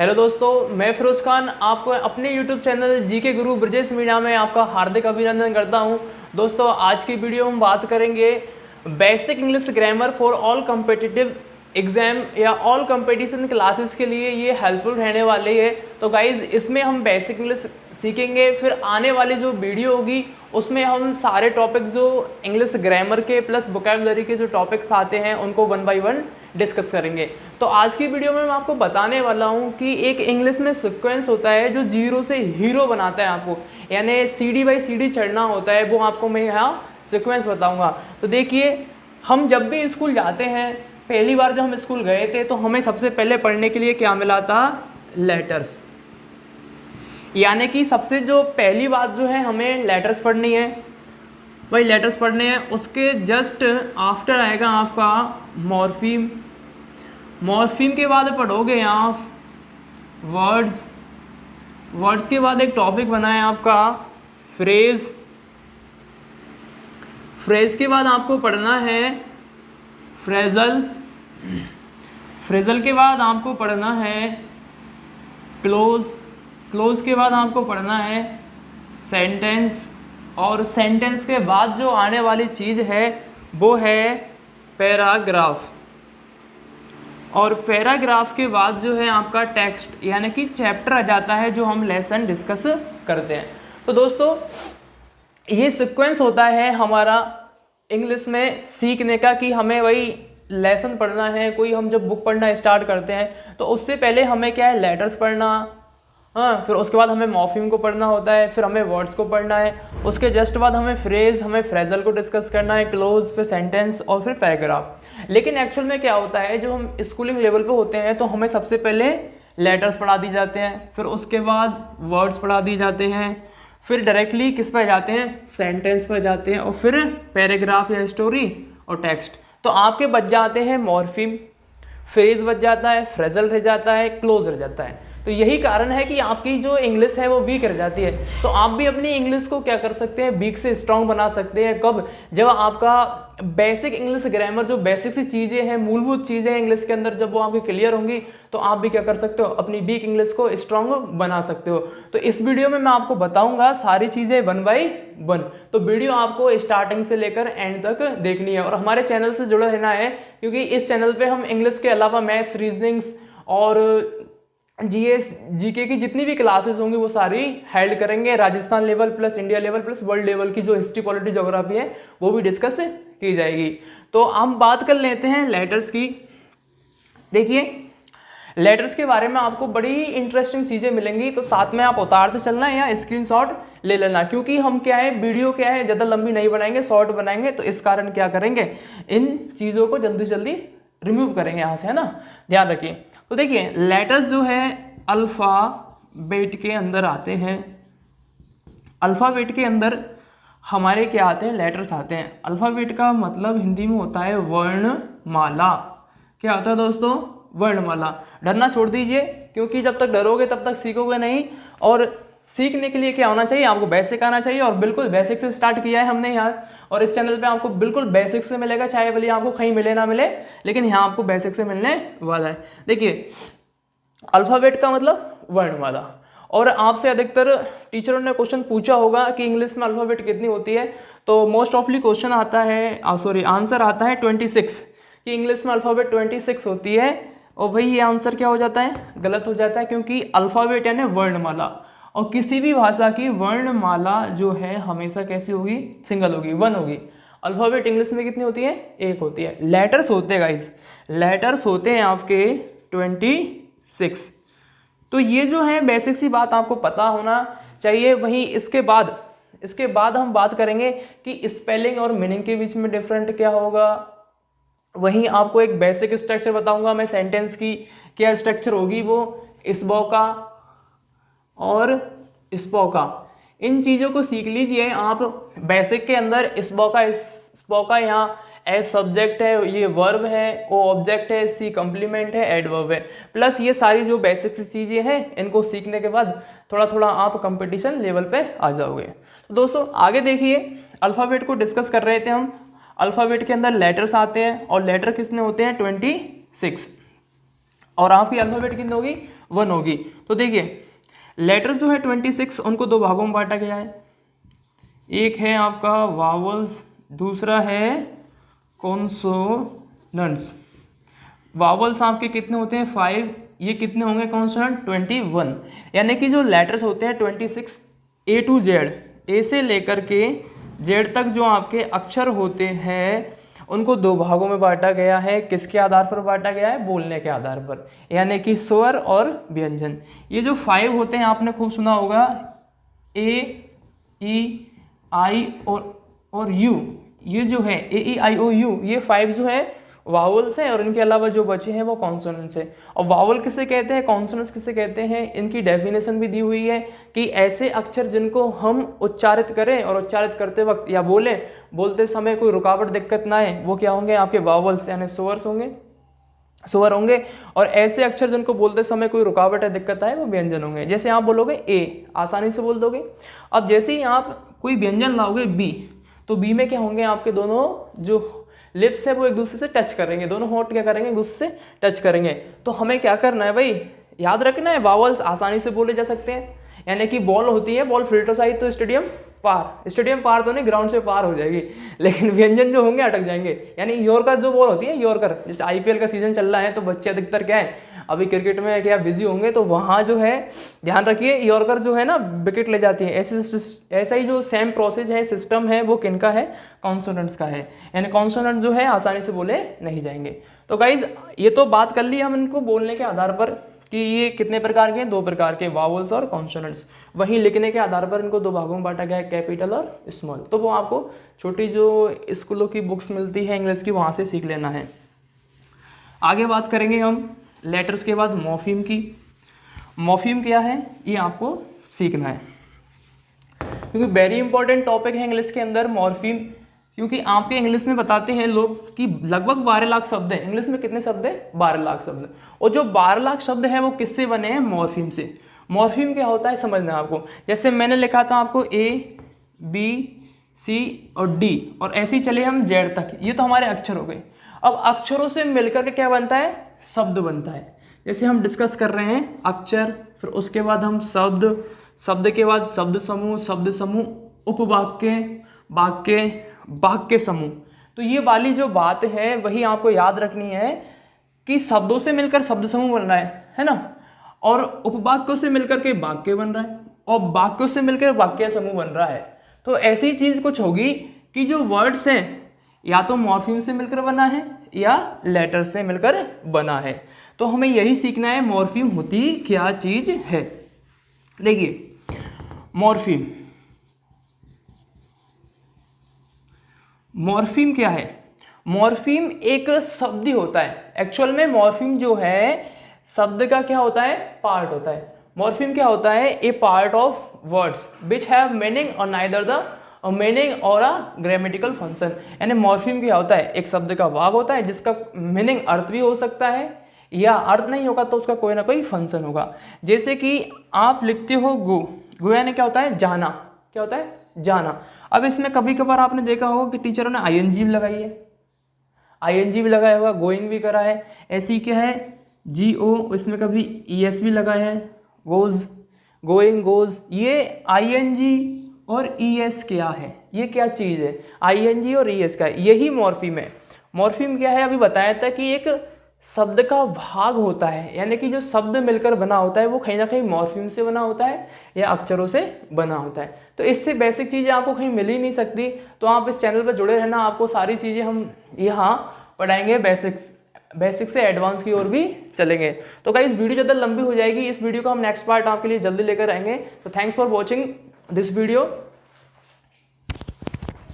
Hello दोस्तों, मैं फिरोज खान आपको अपने YouTube चैनल जीके गुरु ब्रजेश मीडिया में आपका हार्दिक अभिनंदन करता हूं। दोस्तों, आज की वीडियो में हम बात करेंगे basic English grammar for all competitive exam या ऑल कंपटीशन क्लासेस के लिए ये हेल्पफुल रहने वाली है। तो गाइज, इसमें हम बेसिक इंग्लिश सीखेंगे, फिर आने वाली जो वीडियो होगी उसमें हम सारे टॉपिक जो इंग्लिश ग्रामर के प्लस वोकैबुलरी के जो टॉपिक्स आते हैं उनको वन बाय वन डिस्कस करेंगे। तो आज की वीडियो में मैं आपको बताने वाला हूं कि एक इंग्लिश में सीक्वेंस होता है जो जीरो से हीरो बनाता है आपको, यानी सीढ़ी बाई सीढ़ी चढ़ना होता है, वो आपको मैं यहाँ सीक्वेंस बताऊंगा। तो देखिए, हम जब भी स्कूल जाते हैं, पहली बार जब हम स्कूल गए थे तो हमें सबसे पहले पढ़ने के लिए क्या मिला था? लेटर्स। यानी कि सबसे जो पहली बात जो है, हमें लेटर्स पढ़नी है। भाई लेटर्स पढ़ने हैं, उसके जस्ट आफ्टर आएगा आपका मॉर्फीम। मॉर्फीम के बाद पढ़ोगे आप वर्ड्स। वर्ड्स के बाद एक टॉपिक बना है आपका फ्रेज। फ्रेज के बाद आपको पढ़ना है फ्रेजल। फ्रेजल के बाद आपको पढ़ना है क्लोज। क्लोज के बाद आपको पढ़ना है सेंटेंस। और सेंटेंस के बाद जो आने वाली चीज़ है वो है पैराग्राफ। और पैराग्राफ के बाद जो है आपका टेक्स्ट यानी कि चैप्टर आ जाता है, जो हम लेसन डिस्कस करते हैं। तो दोस्तों, ये सीक्वेंस होता है हमारा इंग्लिश में सीखने का कि हमें वही लेसन पढ़ना है। कोई हम जब बुक पढ़ना स्टार्ट करते हैं तो उससे पहले हमें क्या है? लेटर्स पढ़ना, हाँ, फिर उसके बाद हमें मॉर्फीम को पढ़ना होता है, फिर हमें वर्ड्स को पढ़ना है, उसके जस्ट बाद हमें फ्रेज, हमें फ्रेजल को डिस्कस करना है, क्लोज, फिर सेंटेंस और फिर पैराग्राफ। लेकिन एक्चुअल में क्या होता है, जो हम स्कूलिंग लेवल पे होते हैं तो हमें सबसे पहले लेटर्स पढ़ा दी जाते हैं, फिर उसके बाद वर्ड्स पढ़ा दिए जाते हैं, फिर डायरेक्टली किस पर जाते हैं? सेंटेंस पर जाते हैं, और फिर पैराग्राफ या स्टोरी और टेक्स्ट। तो आपके बच जाते हैं मॉर्फीम, फ्रेज बच जाता है, फ्रेजल रह जाता है, क्लोज रह जाता है। तो यही कारण है कि आपकी जो इंग्लिश है वो वीक रह जाती है। तो आप भी अपनी इंग्लिश को क्या कर सकते हैं? वीक से स्ट्रांग बना सकते हैं। कब? जब आपका बेसिक इंग्लिश ग्रामर, जो बेसिक सी चीज़ें हैं, मूलभूत चीज़ें हैं इंग्लिश के अंदर, जब वो आपकी क्लियर होंगी तो आप भी क्या कर सकते हो? अपनी वीक इंग्लिश को स्ट्रांग बना सकते हो। तो इस वीडियो में मैं आपको बताऊंगा सारी चीज़ें वन बाई वन। तो वीडियो आपको स्टार्टिंग से लेकर एंड तक देखनी है और हमारे चैनल से जुड़े रहना है, क्योंकि इस चैनल पर हम इंग्लिश के अलावा मैथ्स, रीजनिंग्स और जीएस जीके की जितनी भी क्लासेस होंगी वो सारी हेल्ड करेंगे। Rajasthan level plus India level plus world level की जो हिस्ट्री, पॉलिटी, ज्योग्राफी है वो भी डिस्कस की जाएगी। तो हम बात कर लेते हैं लेटर्स की। देखिए, लेटर्स के बारे में आपको बड़ी इंटरेस्टिंग चीज़ें मिलेंगी, तो साथ में आप उतारते चलना है या स्क्रीनशॉट ले लेना, क्योंकि हम क्या है, वीडियो क्या है, ज़्यादा लंबी नहीं बनाएंगे, शॉर्ट बनाएंगे। तो इस कारण क्या करेंगे, इन चीज़ों को जल्दी से जल्दी रिमूव करेंगे यहाँ से, है ना, ध्यान रखिए। तो देखिए, लेटर्स जो है अल्फ़ाबेट के अंदर आते हैं। अल्फ़ाबेट के अंदर हमारे क्या आते हैं? लेटर्स आते हैं। अल्फ़ाबेट का मतलब हिंदी में होता है वर्णमाला। क्या होता है दोस्तों? वर्णमाला। डरना छोड़ दीजिए, क्योंकि जब तक डरोगे तब तक सीखोगे नहीं। और सीखने के लिए क्या होना चाहिए? आपको बेसिक आना चाहिए, और बिल्कुल बेसिक से स्टार्ट किया है हमने यहाँ। और इस चैनल पे आपको बिल्कुल बेसिक से मिलेगा, चाहे भले आपको कहीं मिले ना मिले, लेकिन यहाँ आपको बेसिक से मिलने वाला है। देखिए, अल्फ़ाबेट का मतलब वर्णमाला। और आपसे अधिकतर टीचरों ने क्वेश्चन पूछा होगा कि इंग्लिश में अल्फ़ाबेट कितनी होती है। तो मोस्ट ऑफली क्वेश्चन आता है, आंसर आता है 26, कि इंग्लिश में अल्फ़ाबेट 26 होती है। और भाई ये आंसर क्या हो जाता है? गलत हो जाता है, क्योंकि अल्फ़ाबेट यानी वर्णमाला, और किसी भी भाषा की वर्णमाला जो है हमेशा कैसी होगी? सिंगल होगी, वन होगी। अल्फ़ाबेट इंग्लिश में कितनी होती है? एक होती है। लेटर्स होते हैं गाइस, लेटर्स होते हैं आपके 26। तो ये जो है बेसिक सी बात आपको पता होना चाहिए। वहीं इसके बाद हम बात करेंगे कि स्पेलिंग और मीनिंग के बीच में डिफरेंट क्या होगा। वहीं आपको एक बेसिक स्ट्रक्चर बताऊंगा मैं, सेंटेंस की क्या स्ट्रक्चर होगी, वो स्पोका और स्पोका। इन चीज़ों को सीख लीजिए आप। बेसिक के अंदर स्पोका यहाँ एज सब्जेक्ट है, ये वर्ब है, ओ ऑब्जेक्ट है, सी कंप्लीमेंट है, एडवर्ब है, प्लस ये सारी जो बेसिक चीज़ें हैं, इनको सीखने के बाद थोड़ा थोड़ा आप कंपटीशन लेवल पे आ जाओगे। तो दोस्तों आगे देखिए, अल्फ़ाबेट को डिस्कस कर रहे थे हम। अल्फ़ाबेट के अंदर लेटर्स आते हैं, और लेटर कितने होते हैं? 26। और आपकी अल्फ़ाबेट कितनी होगी? 1 होगी। तो देखिए लेटर जो है 26 उनको 2 भागों में बांटा गया है। एक है आपका वावल्स, दूसरा है कॉन्सोनेंट्स। वावल्स आपके कितने होते हैं 5, ये कितने होंगे कॉन्सोनेंट 21। यानी कि जो लेटर्स होते हैं 26 A to Z, ए से लेकर के जेड तक जो आपके अक्षर होते हैं उनको 2 भागों में बांटा गया है। किसके आधार पर बांटा गया है? बोलने के आधार पर, यानी कि स्वर और व्यंजन। ये जो 5 होते हैं आपने खूब सुना होगा, ए ई आई और यू, ये जो है ए ई आई ओ यू, ये 5 जो है वावल्स हैं और इनके अलावा जो बचे हैं वो कॉन्सोनेंट्स हैं। और वावल किसे कहते हैं, कॉन्सोनेंट्स किसे कहते हैं, इनकी डेफिनेशन भी दी हुई है कि ऐसे अक्षर जिनको हम उच्चारित करें और उच्चारित करते वक्त या बोलते समय कोई रुकावट दिक्कत ना आए, वो क्या होंगे? आपके वावल्स यानी स्वर होंगे। और ऐसे अक्षर जिनको बोलते समय कोई रुकावट या दिक्कत आए वो व्यंजन होंगे। जैसे आप बोलोगे ए, आसानी से बोल दोगे। अब जैसे ही आप कोई व्यंजन लाओगे बी, तो बी में क्या होंगे? आपके दोनों जो लिप्स है वो एक दूसरे से टच करेंगे, दोनों होंठ क्या करेंगे? एक दूसरे से टच करेंगे। तो हमें क्या करना है भाई? याद रखना है वावल्स आसानी से बोले जा सकते हैं। यानी कि बॉल होती है, बॉल फील्ड साइड तो स्टेडियम पार तो नहीं, ग्राउंड से पार हो जाएगी, लेकिन व्यंजन जो होंगे अटक जाएंगे। यानी यॉर्कर जो बॉल होती है, यॉर्कर, जैसे आईपीएल का सीजन चल रहा है तो बच्चे अधिकतर क्या है अभी क्रिकेट में क्या बिजी होंगे, तो वहाँ जो है ध्यान रखिए यॉर्कर जो है ना विकेट ले जाती है। ऐसा ही जो सेम प्रोसेस है, सिस्टम है, वो किनका है? कॉन्सोनेंट्स का है। यानी कॉन्सोनेंट जो है आसानी से बोले नहीं जाएंगे। तो गाइज ये तो बात कर ली हम इनको बोलने के आधार पर कि ये कितने प्रकार के हैं, 2 प्रकार के, वावल्स और कॉन्सोनेंट्स। वहीं लिखने के आधार पर इनको 2 भागों में बांटा गया है, कैपिटल और स्मॉल। तो वो आपको छोटी जो स्कूलों की बुक्स मिलती है इंग्लिश की, वहाँ से सीख लेना है। आगे बात करेंगे हम लेटर्स के बाद मॉर्फीम की। मॉर्फीम क्या है ये आपको सीखना है, क्योंकि वेरी इंपॉर्टेंट टॉपिक है इंग्लिश के अंदर मॉर्फीम। क्योंकि आपके इंग्लिश में बताते हैं लोग कि लगभग 12 लाख शब्द हैं। इंग्लिश में कितने शब्द हैं? 12 लाख शब्द। और जो 12 लाख शब्द हैं वो किससे बने हैं? मॉर्फीम से। मॉर्फीम क्या होता है समझना है आपको। जैसे मैंने लिखा था आपको ए बी सी और डी, और ऐसे ही चले हम जेड तक, ये तो हमारे अक्षर हो गए। अब अक्षरों से मिलकर के क्या बनता है? शब्द बनता है। जैसे हम डिस्कस कर रहे हैं अक्षर, फिर उसके बाद हम शब्द के बाद शब्द समूह, उपवाक्य, वाक्य समूह। तो ये वाली जो बात है वही आपको याद रखनी है कि शब्दों से मिलकर शब्द समूह बन रहा है ना, और उपवाक्यों से मिलकर के वाक्य बन रहा है, और वाक्यों से मिलकर वाक्य समूह बन रहा है। तो ऐसी चीज कुछ होगी कि जो वर्ड्स हैं या तो मॉर्फीम से मिलकर बना है या लेटर से मिलकर बना है। तो हमें यही सीखना है मॉर्फीम होती क्या चीज है। देखिए मॉर्फीम क्या है? मॉर्फीम एक शब्द ही होता है। एक्चुअल में मॉर्फीम जो है शब्द का क्या होता है? पार्ट होता है। मॉर्फीम क्या होता है? A part of words which have meaning or neither the meaning or a grammatical function. यानी मॉर्फीम क्या होता है? एक शब्द का भाग होता है जिसका मीनिंग अर्थ भी हो सकता है, या अर्थ नहीं होगा तो उसका कोई ना कोई फंक्शन होगा। जैसे कि आप लिखते हो गो यानी क्या होता है? जाना। क्या होता है? जाना। अब इसमें कभी कभार आपने देखा होगा कि टीचरों ने आईएनजी भी लगाई है, आईएनजी भी लगाया होगा, गोइंग भी करा है। ऐसी क्या है? GO, इसमें कभी ES भी लगाया है, गोज, गोइंग, गोज। ये आईएनजी और ES क्या है? ये क्या चीज़ है? आईएनजी और ES का है, यही मॉर्फीम है। मॉर्फीम क्या है? अभी बताया था कि एक शब्द का भाग होता है, यानी कि जो शब्द मिलकर बना होता है वो कहीं ना कहीं मॉर्फीम से बना होता है या अक्षरों से बना होता है। तो इससे बेसिक चीज़ें आपको कहीं मिल ही नहीं सकती। तो आप इस चैनल पर जुड़े रहना, आपको सारी चीज़ें हम यहाँ पढ़ाएंगे, बेसिक से एडवांस की ओर भी चलेंगे। तो गाइस वीडियो ज़्यादा लंबी हो जाएगी, इस वीडियो का हम नेक्स्ट पार्ट आपके लिए जल्दी लेकर आएंगे। तो thanks for watching this video.